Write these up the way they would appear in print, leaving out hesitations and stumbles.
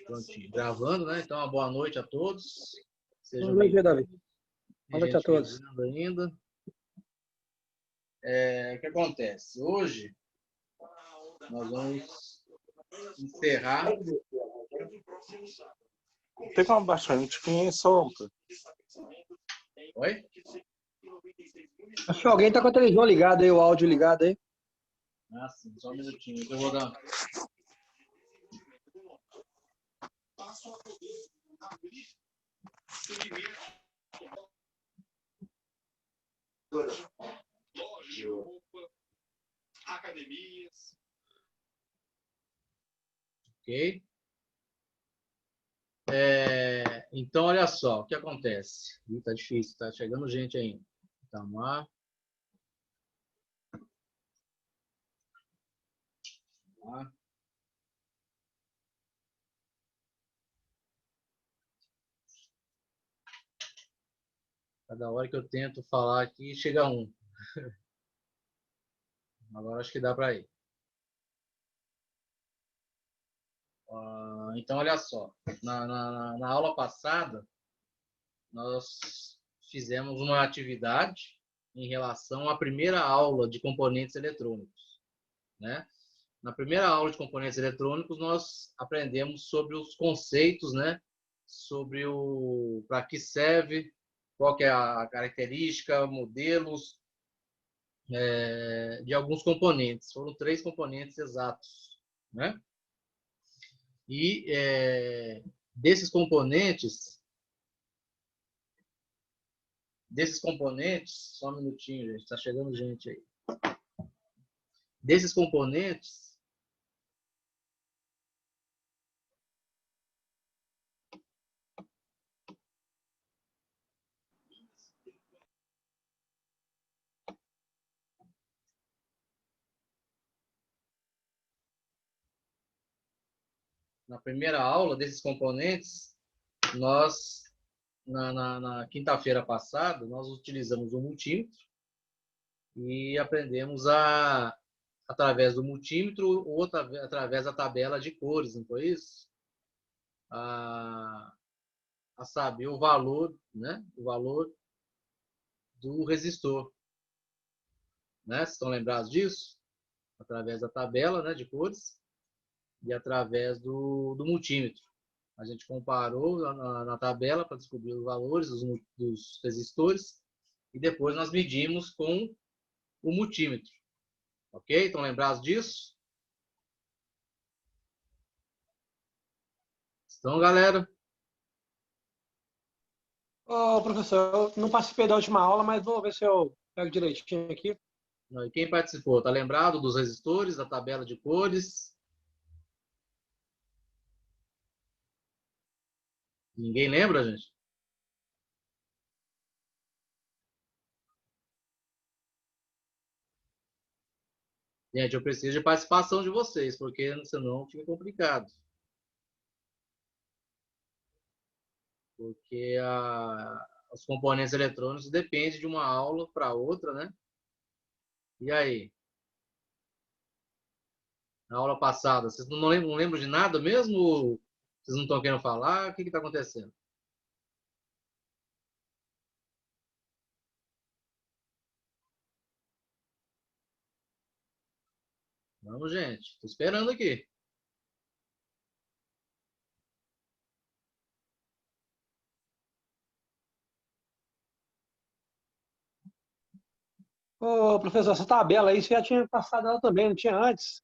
Prontinho. Gravando, né? Então, uma boa noite a todos. Boa noite, Davi. Boa noite a todos. Ainda. O que acontece? Hoje, nós vamos encerrar. Tem como baixar um tiquinho solto? Oi? Acho que alguém tá com a televisão ligada aí, o áudio ligado aí. Ah, sim, só um minutinho. Eu vou dar. Academias. Ok? Então, olha só, o que acontece? Tá difícil, tá chegando gente ainda. Vamos lá. Cada hora que eu tento falar aqui, chega um. Agora acho que dá para ir. Então, olha só. Na aula passada, nós fizemos uma atividade em relação à primeira aula de componentes eletrônicos, né? Na primeira aula de componentes eletrônicos, nós aprendemos sobre os conceitos, né? Sobre para que serve, qual que é a característica, modelos de alguns componentes. Foram 3 componentes exatos, né? E desses componentes, só um minutinho, gente, está chegando gente aí. Desses componentes, na primeira aula desses componentes, nós, na quinta-feira passada, nós utilizamos o multímetro e aprendemos através do multímetro ou através da tabela de cores, não foi isso? A saber o valor, né? O valor do resistor. Né? Vocês estão lembrados disso? Através da tabela, né, de cores e através do multímetro. A gente comparou na tabela para descobrir os valores dos resistores e depois nós medimos com o multímetro. Ok? Estão lembrados disso? Então, galera? Ô, professor, eu não participei da última aula, mas vou ver se eu pego direitinho aqui. E quem participou? Está lembrado dos resistores, da tabela de cores? Ninguém lembra, gente? Gente, eu preciso de participação de vocês, porque senão fica complicado. Porque os componentes eletrônicos dependem de uma aula para outra, né? E aí? Na aula passada, vocês não lembram de nada mesmo? Vocês não estão querendo falar? O que está acontecendo? Vamos, gente. Estou esperando aqui. Ô, professor, essa tabela aí você já tinha passado ela também, não tinha antes?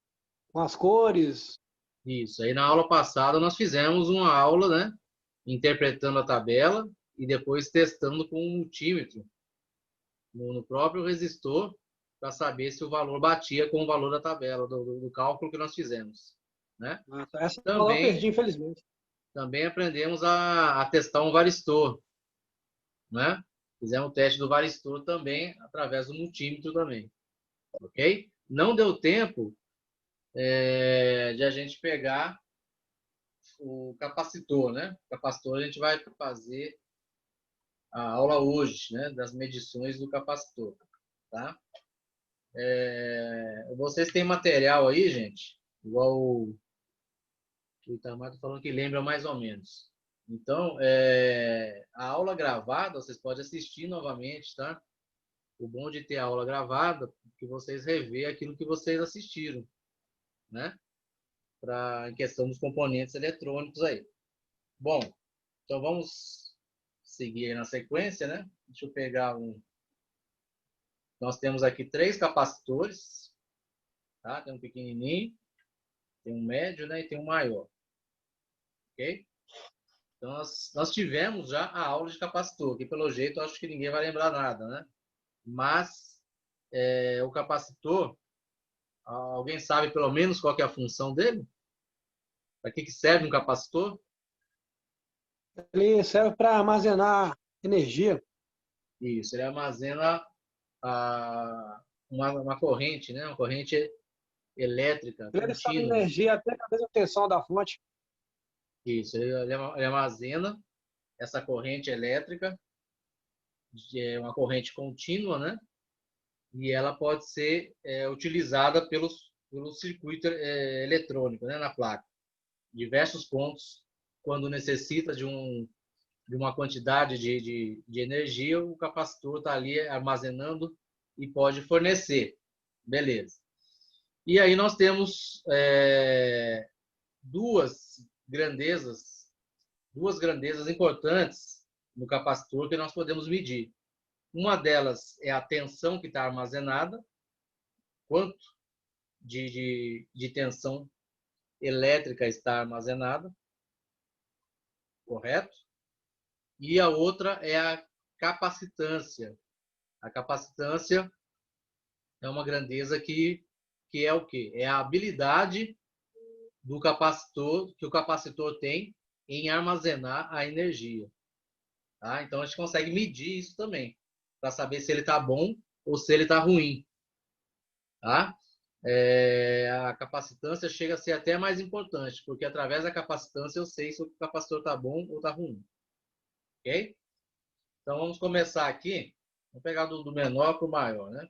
Com as cores. Isso. Aí na aula passada nós fizemos uma aula, né? Interpretando a tabela e depois testando com um multímetro no próprio resistor para saber se o valor batia com o valor da tabela, do cálculo que nós fizemos. Né? Essa aula eu perdi, infelizmente. Também aprendemos a testar um varistor. Né? Fizemos o teste do varistor também, através do multímetro também. Ok? Não deu tempo de a gente pegar o capacitor, né? O capacitor a gente vai fazer a aula hoje, né? Das medições do capacitor, tá? Vocês têm material aí, gente? Igual O Itamar está falando que lembra mais ou menos. Então, a aula gravada, vocês podem assistir novamente, tá? O bom de ter a aula gravada é que vocês revê aquilo que vocês assistiram, né? Em questão dos componentes eletrônicos aí. Bom, então vamos seguir aí na sequência, né? Deixa eu pegar um. Nós temos aqui 3 capacitores, tá? Tem um pequenininho, tem um médio, né? E tem um maior, ok? Então nós tivemos já a aula de capacitor, que pelo jeito acho que ninguém vai lembrar nada, né? Mas o capacitor, alguém sabe pelo menos qual que é a função dele? Para que serve um capacitor? Ele serve para armazenar energia. Isso, ele armazena uma corrente, né? Uma corrente elétrica Ele recebe contínua. energia até a mesma tensão da fonte. Isso, ele armazena essa corrente elétrica, uma corrente contínua, né? E ela pode ser utilizada pelo circuito eletrônico, né? Na placa. Diversos pontos, quando necessita de uma quantidade de energia, o capacitor está ali armazenando e pode fornecer. Beleza. E aí nós temos duas grandezas importantes no capacitor que nós podemos medir. Uma delas é a tensão que está armazenada, quanto de tensão elétrica está armazenada, correto? E a outra é a capacitância. A capacitância é uma grandeza que é o quê? É a habilidade do capacitor, que o capacitor tem em armazenar a energia. Tá? Então, a gente consegue medir isso também, para saber se ele está bom ou se ele está ruim. Tá? A capacitância chega a ser até mais importante, porque através da capacitância eu sei se o capacitor está bom ou está ruim. Ok? Então, vamos começar aqui. Vamos pegar do menor para o maior, né?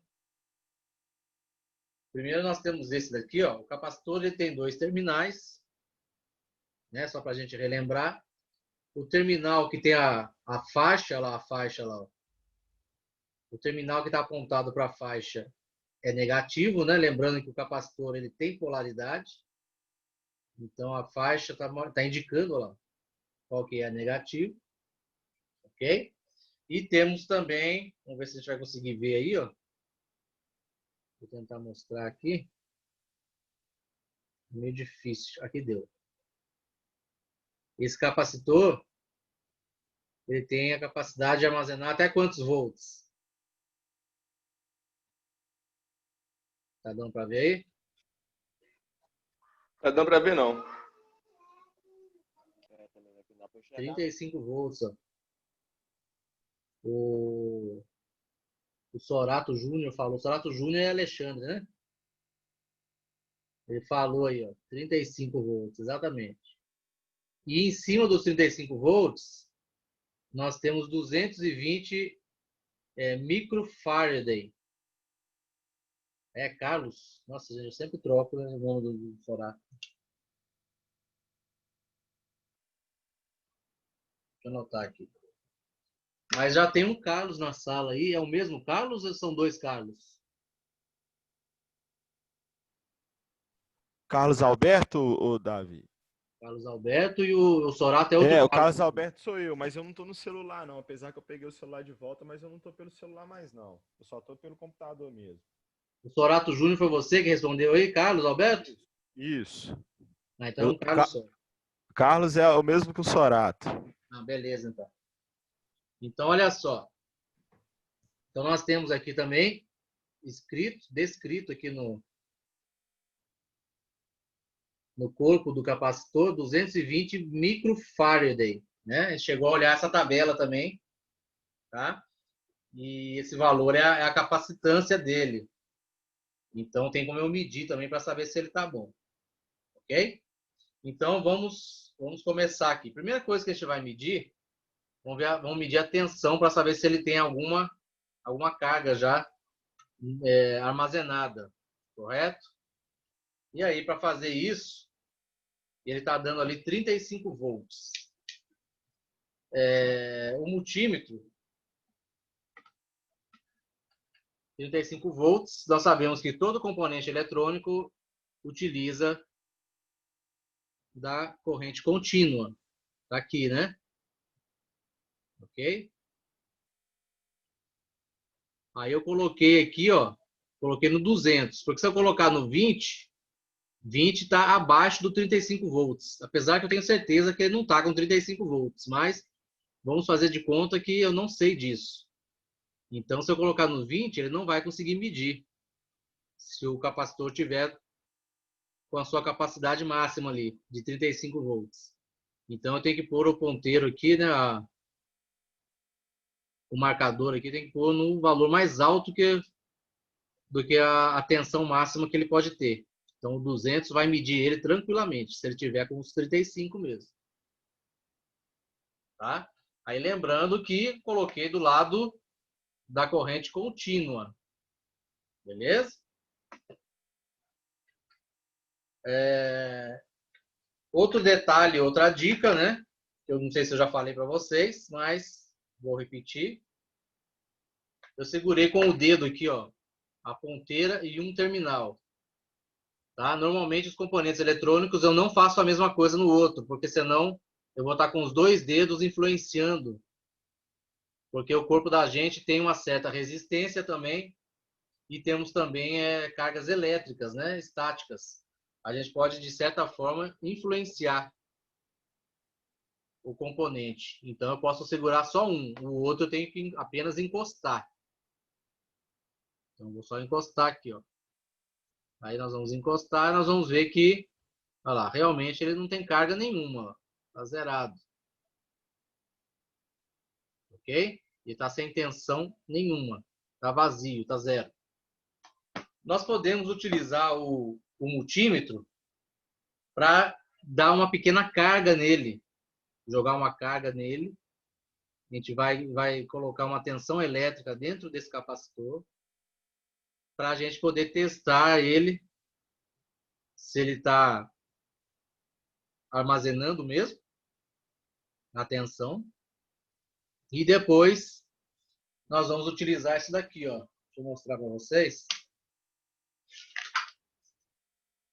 Primeiro nós temos esse daqui, ó. O capacitor ele tem 2 terminais, né? Só para a gente relembrar. O terminal que tem a faixa lá, ó. O terminal que está apontado para a faixa é negativo, né? Lembrando que o capacitor ele tem polaridade. Então a faixa está indicando lá qual que é negativo, ok? E temos também, vamos ver se a gente vai conseguir ver aí, ó. Vou tentar mostrar aqui. Meio difícil. Aqui deu. Esse capacitor, ele tem a capacidade de armazenar até quantos volts? Tá dando para ver aí? Tá dando pra ver, não. 35 volts. Ó. O Sorato Júnior falou. O Sorato Júnior é Alexandre, né? Ele falou aí, ó, 35 volts, exatamente. E em cima dos 35 volts, nós temos 220 microfarad. Carlos. Nossa, eu sempre troco, né, o nome do Sorato. Deixa eu anotar aqui. Mas já tem um Carlos na sala aí. É o mesmo Carlos ou são 2 Carlos? Carlos Alberto ou Davi? Carlos Alberto e o Sorato é outro O Carlos. Carlos Alberto sou eu, mas eu não tô no celular não, apesar que eu peguei o celular de volta, mas eu não tô pelo celular mais não. Eu só tô pelo computador mesmo. O Sorato Júnior foi você que respondeu aí, Carlos Alberto? Isso. Então, um Carlos só. Carlos é o mesmo que o Sorato. Beleza, então. Então, olha só. Então, nós temos aqui também descrito aqui no corpo do capacitor, 220 microfarad, né? A gente chegou a olhar essa tabela também, tá? E esse valor é a capacitância dele. Então, tem como eu medir também para saber se ele está bom. Ok? Então, vamos começar aqui. Primeira coisa que a gente vai medir, vamos medir a tensão para saber se ele tem alguma carga já armazenada, correto? E aí, para fazer isso, e ele está dando ali 35 volts. O multímetro, 35 volts, nós sabemos que todo componente eletrônico utiliza da corrente contínua. Tá aqui, né? Ok? Aí eu coloquei aqui, ó, coloquei no 200, porque se eu colocar no 20, 20 está abaixo do 35 volts. Apesar que eu tenho certeza que ele não está com 35 volts, mas vamos fazer de conta que eu não sei disso. Então, se eu colocar no 20, ele não vai conseguir medir se o capacitor tiver com a sua capacidade máxima ali, de 35 volts. Então, eu tenho que pôr o ponteiro aqui, né? O marcador aqui tem que pôr no valor mais alto do que a tensão máxima que ele pode ter. Então, o 200 vai medir ele tranquilamente, se ele tiver com os 35 mesmo. Tá? Aí, lembrando que coloquei do lado da corrente contínua. Beleza? Outro detalhe, outra dica, né? Eu não sei se eu já falei para vocês, mas vou repetir. Eu segurei com o dedo aqui, ó, a ponteira e um terminal. Tá? Normalmente, os componentes eletrônicos eu não faço a mesma coisa no outro, porque senão eu vou estar com os dois dedos influenciando. Porque o corpo da gente tem uma certa resistência também e temos também cargas elétricas, né? Estáticas. A gente pode, de certa forma, influenciar o componente. Então, eu posso segurar só um. O outro eu tenho que apenas encostar. Então, vou só encostar aqui, ó. Aí nós vamos encostar e nós vamos ver que, olha lá, realmente ele não tem carga nenhuma, ó. Tá zerado. Ok? Ele está sem tensão nenhuma. Tá vazio, tá zero. Nós podemos utilizar o multímetro para dar uma pequena carga nele. Jogar uma carga nele. A gente vai colocar uma tensão elétrica dentro desse capacitor para a gente poder testar ele, se ele está armazenando mesmo a tensão. E depois nós vamos utilizar isso daqui, ó. Deixa eu mostrar para vocês.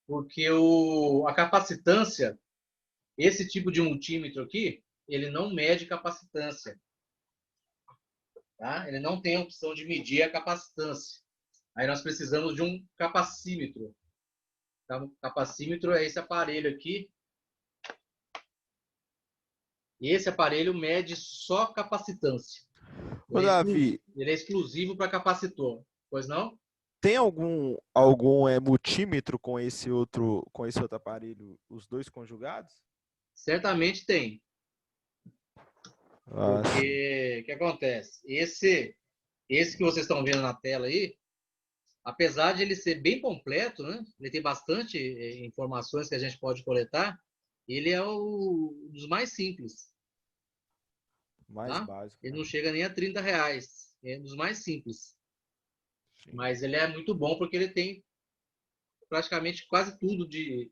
Porque a capacitância, esse tipo de multímetro aqui, ele não mede capacitância. Tá? Ele não tem a opção de medir a capacitância. Aí nós precisamos de um capacímetro. Tá? O capacímetro é esse aparelho aqui. E esse aparelho mede só capacitância. Ô, Davi, Ele é exclusivo para capacitor. Pois não? tem algum multímetro com esse outro aparelho, os dois conjugados? Certamente tem. Porque o que acontece? Esse que vocês estão vendo na tela aí, apesar de ele ser bem completo, né? Ele tem bastante informações que a gente pode coletar, ele é um dos mais simples. Mais tá? básico. Ele né? não chega nem a R$ 30. É um dos mais simples. Sim. Mas ele é muito bom porque ele tem praticamente quase tudo de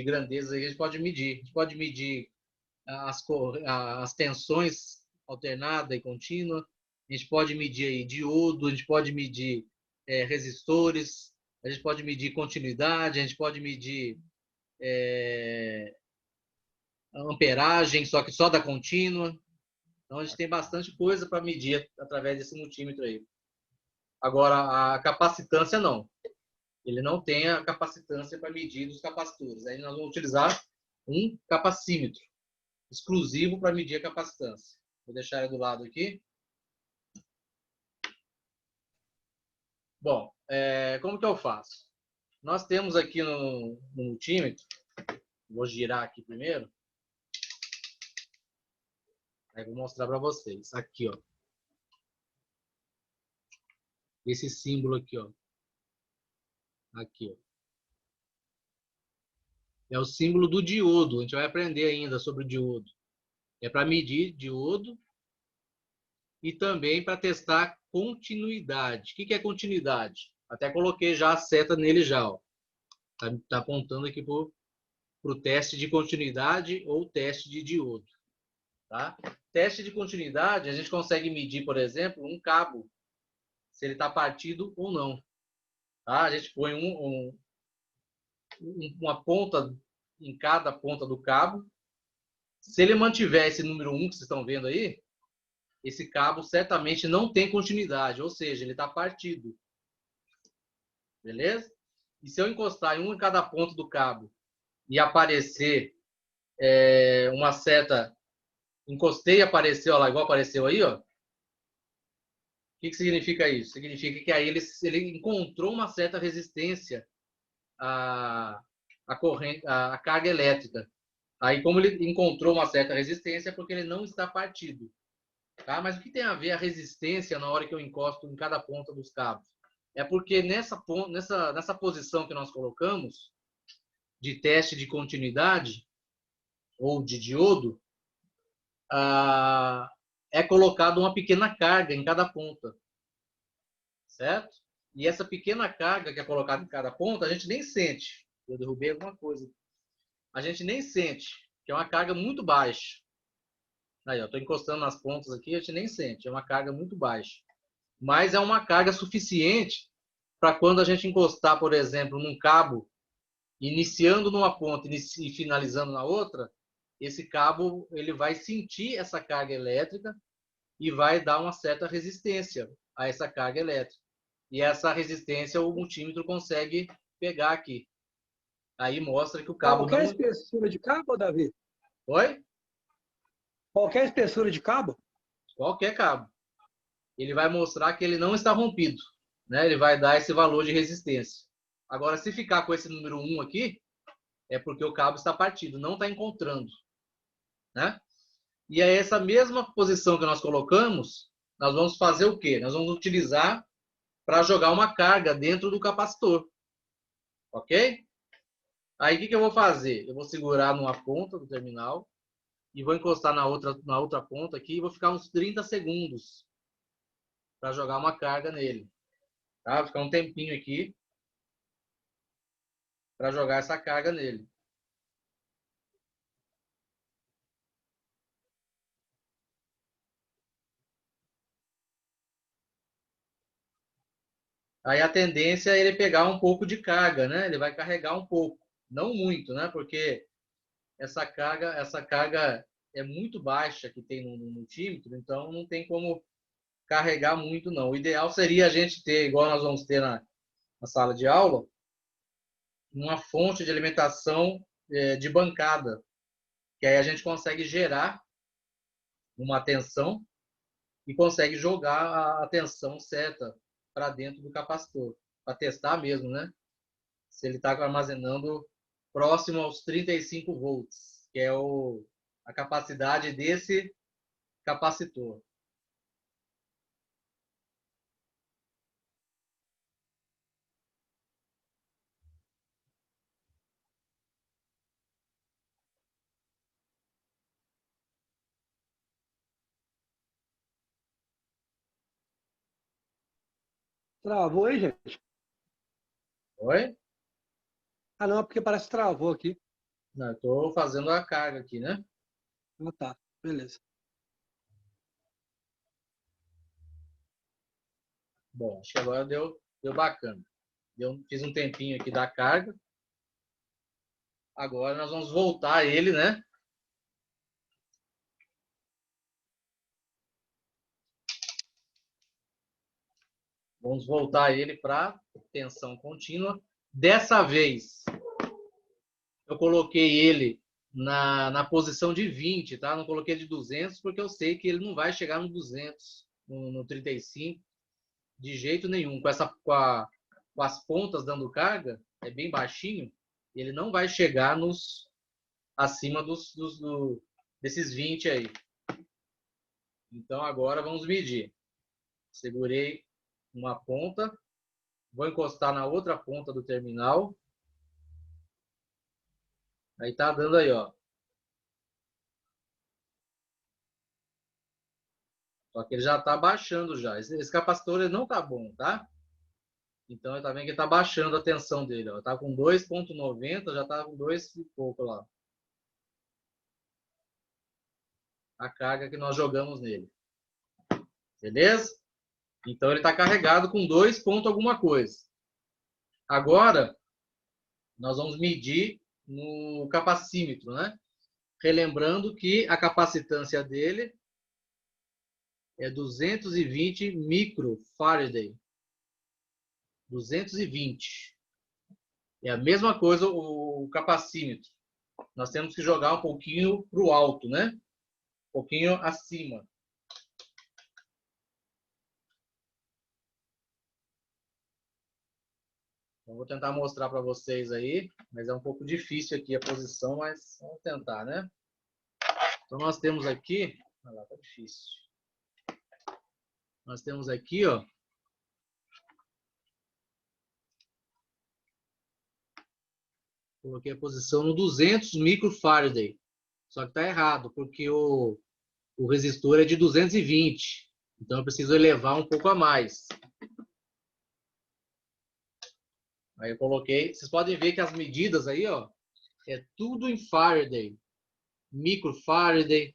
grandeza que a gente pode medir. A gente pode medir as tensões alternada e contínua. A gente pode medir aí diodo, a gente pode medir resistores, a gente pode medir continuidade, a gente pode medir amperagem, só que só da contínua. Então, a gente tem bastante coisa para medir através desse multímetro aí. Agora, a capacitância não. Ele não tem a capacitância para medir dos capacitores. Aí nós vamos utilizar um capacímetro exclusivo para medir a capacitância. Vou deixar ele do lado aqui. Bom, como que eu faço? Nós temos aqui no multímetro, vou girar aqui primeiro. Aí vou mostrar para vocês. Aqui, ó. Esse símbolo aqui, ó. Aqui, ó. É o símbolo do diodo. A gente vai aprender ainda sobre o diodo. É para medir diodo e também para testar continuidade. O que é continuidade? Até coloquei já a seta nele já, ó. Tá apontando aqui pro para o teste de continuidade ou teste de diodo. Tá? Teste de continuidade, a gente consegue medir, por exemplo, um cabo, se ele está partido ou não. Tá? A gente põe uma ponta em cada ponta do cabo. Se ele mantiver esse número 1 que vocês estão vendo aí, esse cabo certamente não tem continuidade, ou seja, ele está partido. Beleza? E se eu encostar em um em cada ponta do cabo e aparecer uma seta, encostei e apareceu, ó lá, igual apareceu aí, ó. O que significa isso? Significa que aí ele encontrou uma certa resistência à corrente, à carga elétrica. Aí, como ele encontrou uma certa resistência, é porque ele não está partido. Tá? Mas o que tem a ver a resistência na hora que eu encosto em cada ponta dos cabos? É porque nessa posição que nós colocamos, de teste de continuidade, ou de diodo, é colocado uma pequena carga em cada ponta. Certo? E essa pequena carga que é colocada em cada ponta, a gente nem sente. Eu derrubei alguma coisa. A gente nem sente, que é uma carga muito baixa. Aí, eu estou encostando nas pontas aqui, a gente nem sente. É uma carga muito baixa. Mas é uma carga suficiente para quando a gente encostar, por exemplo, num cabo, iniciando numa ponta e finalizando na outra, esse cabo ele vai sentir essa carga elétrica e vai dar uma certa resistência a essa carga elétrica. E essa resistência o multímetro consegue pegar aqui. Aí mostra que o cabo Qualquer não... espessura de cabo, Davi? Oi? Qualquer espessura de cabo? Qualquer cabo. Ele vai mostrar que ele não está rompido. Né? Ele vai dar esse valor de resistência. Agora, se ficar com esse número 1 aqui, é porque o cabo está partido, não está encontrando. Né? E aí, essa mesma posição que nós colocamos, nós vamos fazer o quê? Nós vamos utilizar para jogar uma carga dentro do capacitor. Ok? Aí, o que eu vou fazer? Eu vou segurar numa ponta do terminal e vou encostar na outra ponta aqui e vou ficar uns 30 segundos para jogar uma carga nele. Tá? Vou ficar um tempinho aqui para jogar essa carga nele. Aí a tendência é ele pegar um pouco de carga, né? Ele vai carregar um pouco, não muito, né? Porque essa carga é muito baixa que tem no multímetro, então não tem como carregar muito, não. O ideal seria a gente ter, igual nós vamos ter na sala de aula, uma fonte de alimentação de bancada, que aí a gente consegue gerar uma tensão e consegue jogar a tensão certa para dentro do capacitor, para testar mesmo, né? Se ele está armazenando próximo aos 35 volts, que é a capacidade desse capacitor. Travou aí, gente? Oi? Ah, não, é porque parece que travou aqui. Não, eu estou fazendo a carga aqui, né? Ah, tá. Beleza. Bom, acho que agora deu bacana. Fiz um tempinho aqui da carga. Agora nós vamos voltar ele, né? Vamos voltar ele para tensão contínua. Dessa vez, eu coloquei ele na posição de 20, tá? Não coloquei de 200, porque eu sei que ele não vai chegar no 200, no 35, de jeito nenhum. Com as pontas dando carga, é bem baixinho, ele não vai chegar acima desses 20 aí. Então, agora vamos medir. Segurei uma ponta, vou encostar na outra ponta do terminal. Aí tá dando aí, ó. Só que ele já tá baixando já. Esse capacitor ele não tá bom, tá? Então, ele tá vendo que está baixando a tensão dele. Está com 2,90, já está com 2 e pouco lá. A carga que nós jogamos nele. Beleza? Então, ele está carregado com 2 ponto alguma coisa. Agora, nós vamos medir no capacímetro, né? Relembrando que a capacitância dele é 220 microfarad. 220. É a mesma coisa o capacímetro. Nós temos que jogar um pouquinho para o alto, né? Um pouquinho acima. Então, vou tentar mostrar para vocês aí, mas é um pouco difícil aqui a posição, mas vamos tentar, né? Então, nós temos aqui... Olha lá, tá difícil. Nós temos aqui, ó, coloquei a posição no 200 microfarad. Só que está errado, porque o resistor é de 220. Então, eu preciso elevar um pouco a mais. Aí eu coloquei. Vocês podem ver que as medidas aí, ó, é tudo em Faraday. Microfarad,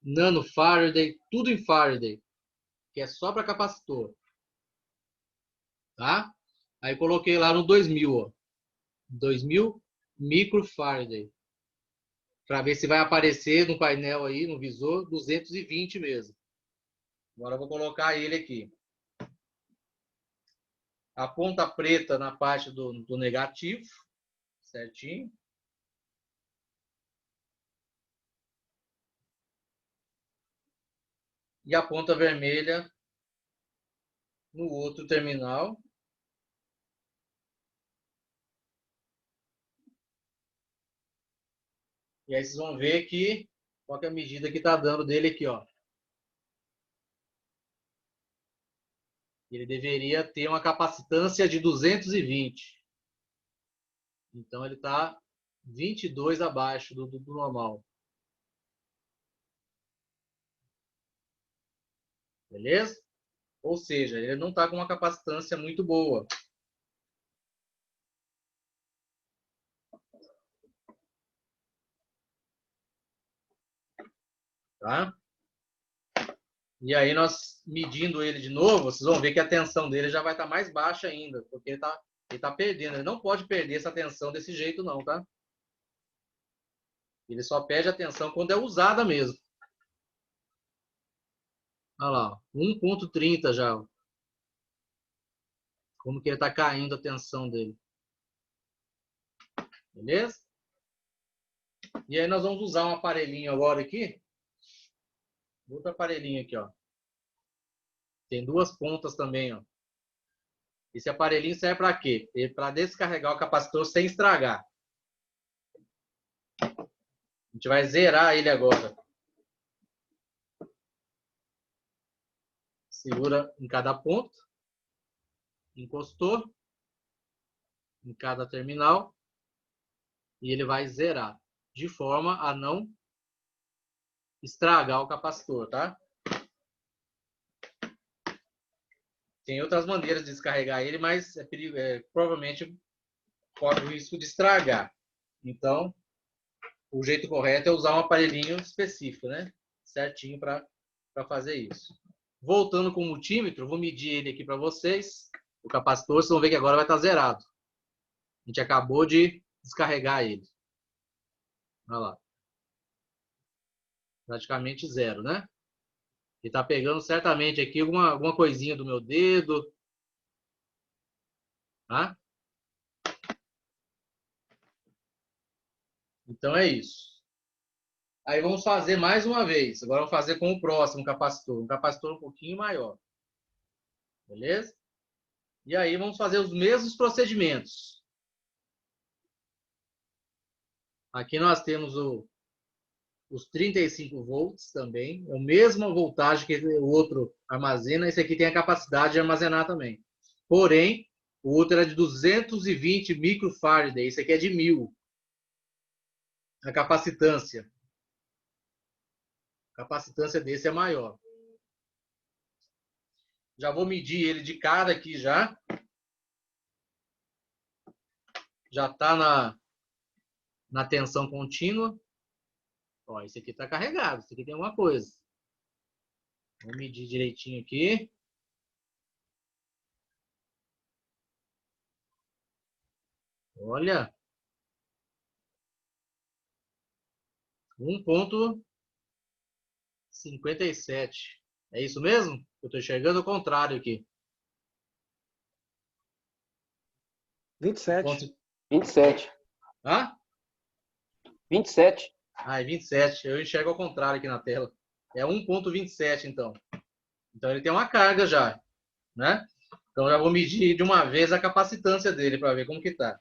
Nanofarad, tudo em Faraday. Que é só para capacitor. Tá? Aí eu coloquei lá no 2000, ó. 2000 microfarad. Para ver se vai aparecer no painel aí, no visor, 220 mesmo. Agora eu vou colocar ele aqui. A ponta preta na parte do negativo, certinho. E a ponta vermelha no outro terminal. E aí vocês vão ver que qual que é a medida que está dando dele aqui, ó. Ele deveria ter uma capacitância de 220. Então ele está 22 abaixo do normal. Beleza? Ou seja, ele não está com uma capacitância muito boa. Tá? E aí nós medindo ele de novo, vocês vão ver que a tensão dele já vai estar mais baixa ainda, porque ele tá perdendo. Ele não pode perder essa tensão desse jeito não, tá? Ele só perde a tensão quando é usada mesmo. Olha lá, 1,30 já. Como que ele está caindo a tensão dele. Beleza? E aí nós vamos usar um aparelhinho agora aqui. Outro aparelhinho aqui, ó. Tem duas pontas também, ó. Esse aparelhinho serve para quê? Para descarregar o capacitor sem estragar. A gente vai zerar ele agora. Segura em cada ponto. Encostou. Em cada terminal. E ele vai zerar. De forma a não estragar o capacitor, tá? Tem outras maneiras de descarregar ele, mas provavelmente corre o risco de estragar. Então, o jeito correto é usar um aparelhinho específico, né? Certinho para fazer isso. Voltando com o multímetro, vou medir ele aqui para vocês. O capacitor, vocês vão ver que agora vai estar zerado. A gente acabou de descarregar ele. Olha lá. Praticamente zero, né? Ele está pegando certamente aqui alguma coisinha do meu dedo. Tá? Então é isso. Aí vamos fazer mais uma vez. Agora vamos fazer com o próximo capacitor. Um capacitor um pouquinho maior. Beleza? E aí vamos fazer os mesmos procedimentos. Aqui nós temos os 35 volts também. É a mesma voltagem que o outro armazena. Esse aqui tem a capacidade de armazenar também. Porém, o outro era de 220 microfarad. Esse aqui é de 1000. A capacitância. A capacitância desse é maior. Já vou medir ele de cara aqui já. Já está na tensão contínua. Ó, esse aqui está carregado. Esse aqui tem alguma coisa. Vou medir direitinho aqui. Olha. 1,57. É isso mesmo? Eu estou enxergando o contrário aqui. 27. 27. Hã? 27. Ah, é 27. Eu enxergo ao contrário aqui na tela. É 1,27, então. Então ele tem uma carga já, né? Então já vou medir de uma vez a capacitância dele para ver como que tá.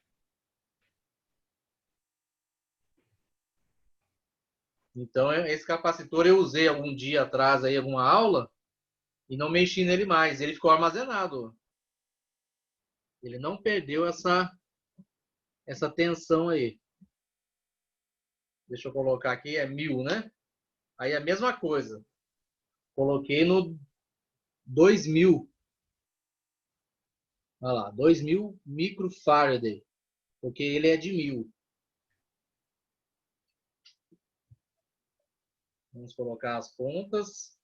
Então esse capacitor eu usei algum dia atrás aí alguma aula e não mexi nele mais. Ele ficou armazenado. Ele não perdeu essa tensão aí. Deixa eu colocar aqui, é 1000, né? Aí a mesma coisa. Coloquei no 2000. Olha lá, 2000 microfarad. Porque ele é de 1000. Vamos colocar as pontas.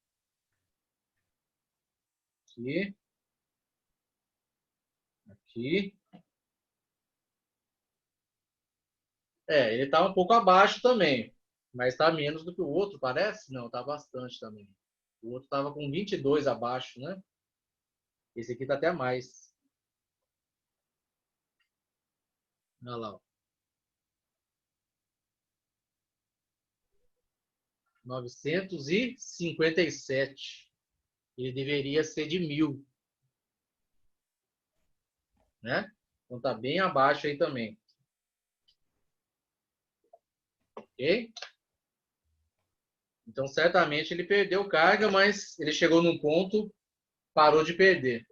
Aqui. Aqui. Ele está um pouco abaixo também. Mas está menos do que o outro, parece? Não, está bastante também. O outro estava com 22 abaixo, né? Esse aqui está até mais. Olha lá. 957. Ele deveria ser de 1000. Né? Então está bem abaixo aí também. Ok? Então, certamente ele perdeu carga, mas ele chegou num ponto, parou de perder.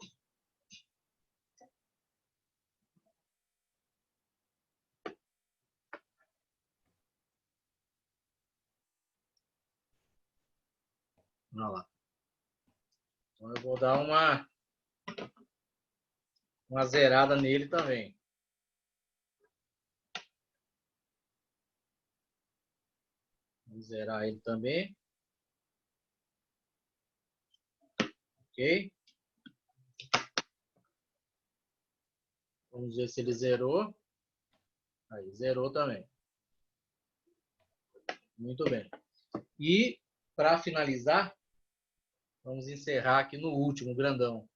Olha lá. Então, eu vou dar uma zerada nele também. Vamos zerar ele também. Ok? Vamos ver se ele zerou. Aí, zerou também. Muito bem. E, para finalizar, vamos encerrar aqui no último, grandão.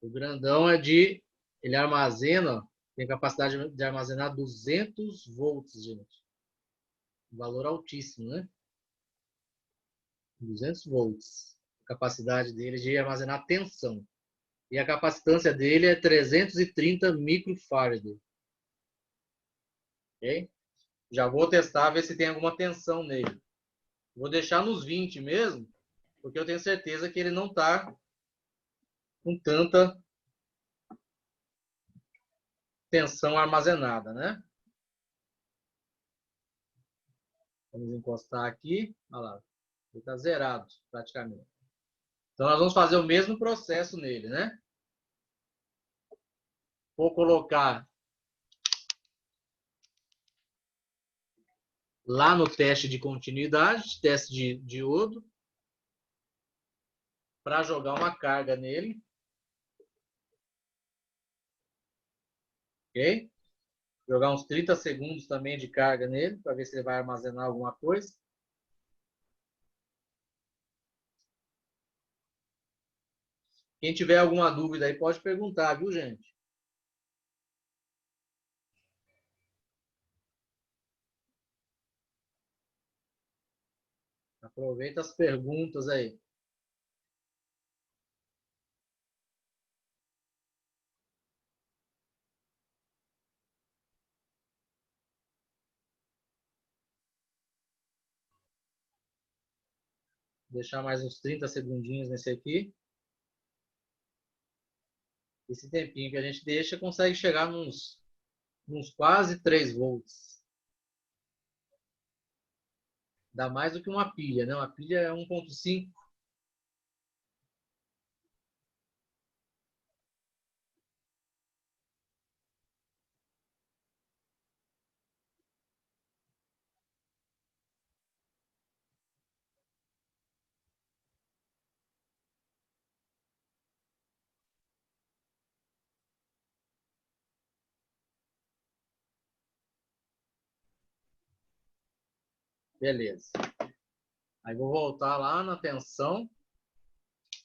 O grandão ele armazena, tem capacidade de armazenar 200 volts, gente. Um valor altíssimo, né? 200 volts. A capacidade dele de armazenar tensão. E a capacitância dele é 330 microfarad. Ok? Já vou testar, ver se tem alguma tensão nele. Vou deixar nos 20 mesmo, porque eu tenho certeza que ele não está com tanta tensão armazenada, né? Vamos encostar aqui. Olha lá. Ele está zerado, praticamente. Então, nós vamos fazer o mesmo processo nele, né? Vou colocar lá no teste de continuidade, teste de diodo, para jogar uma carga nele. Ok? Jogar uns 30 segundos também de carga nele, para ver se ele vai armazenar alguma coisa. Quem tiver alguma dúvida aí pode perguntar, viu, gente? Aproveita as perguntas aí. Vou deixar mais uns 30 segundinhos nesse aqui. Esse tempinho que a gente deixa consegue chegar nos quase 3 volts. Dá mais do que uma pilha, né? Uma pilha é 1,5. Beleza. Aí vou voltar lá na tensão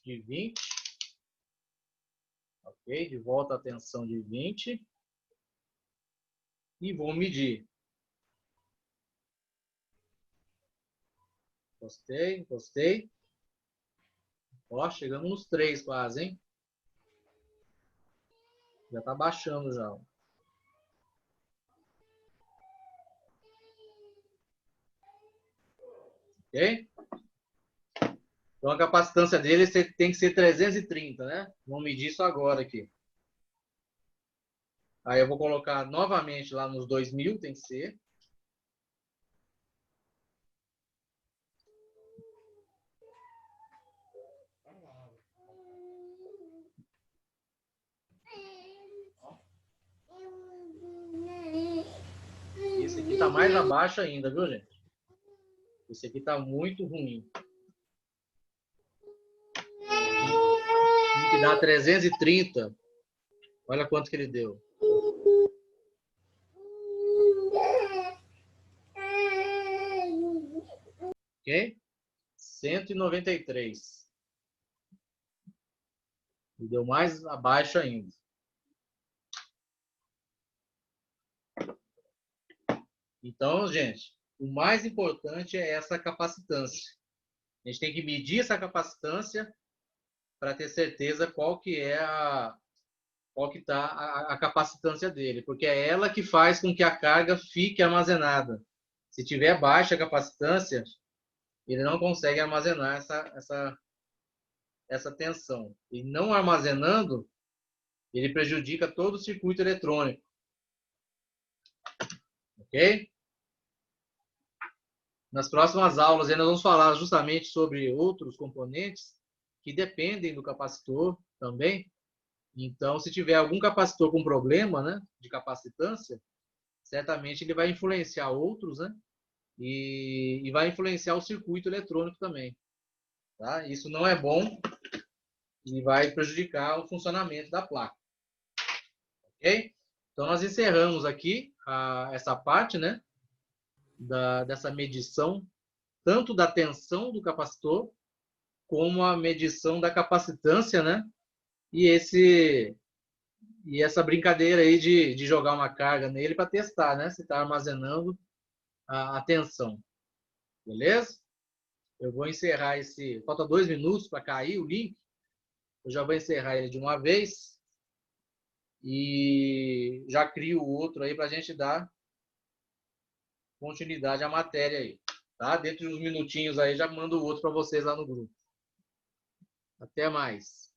de 20. Ok? De volta à tensão de 20. E vou medir. Encostei, encostei. Ó, chegamos nos 3 quase, hein? Já tá baixando já. Ok? Então a capacitância dele tem que ser 330, né? Vamos medir isso agora aqui. Aí eu vou colocar novamente lá nos 2000, tem que ser. Esse aqui tá mais abaixo ainda, viu, gente? Esse aqui tá muito ruim. Tem que dar 330. Olha quanto que ele deu. Ok? 193. E deu mais abaixo ainda. Então, gente, o mais importante é essa capacitância. A gente tem que medir essa capacitância para ter certeza qual que está a capacitância dele, porque é ela que faz com que a carga fique armazenada. Se tiver baixa capacitância, ele não consegue armazenar essa tensão. E não armazenando, ele prejudica todo o circuito eletrônico. Ok? Nas próximas aulas, nós vamos falar justamente sobre outros componentes que dependem do capacitor também. Então, se tiver algum capacitor com problema, né, de capacitância, certamente ele vai influenciar outros, né, e vai influenciar o circuito eletrônico também. Tá? Isso não é bom e vai prejudicar o funcionamento da placa. Ok? Então, nós encerramos aqui essa parte, né, dessa medição, tanto da tensão do capacitor, como a medição da capacitância, né, e essa brincadeira aí de jogar uma carga nele para testar, né, se está armazenando a tensão. Beleza? Eu vou encerrar esse... Falta 2 minutos para cair o link. Eu já vou encerrar ele de uma vez. E já crio o outro aí para a gente dar continuidade à matéria aí. Tá? Dentro de uns minutinhos aí já mando o outro para vocês lá no grupo. Até mais.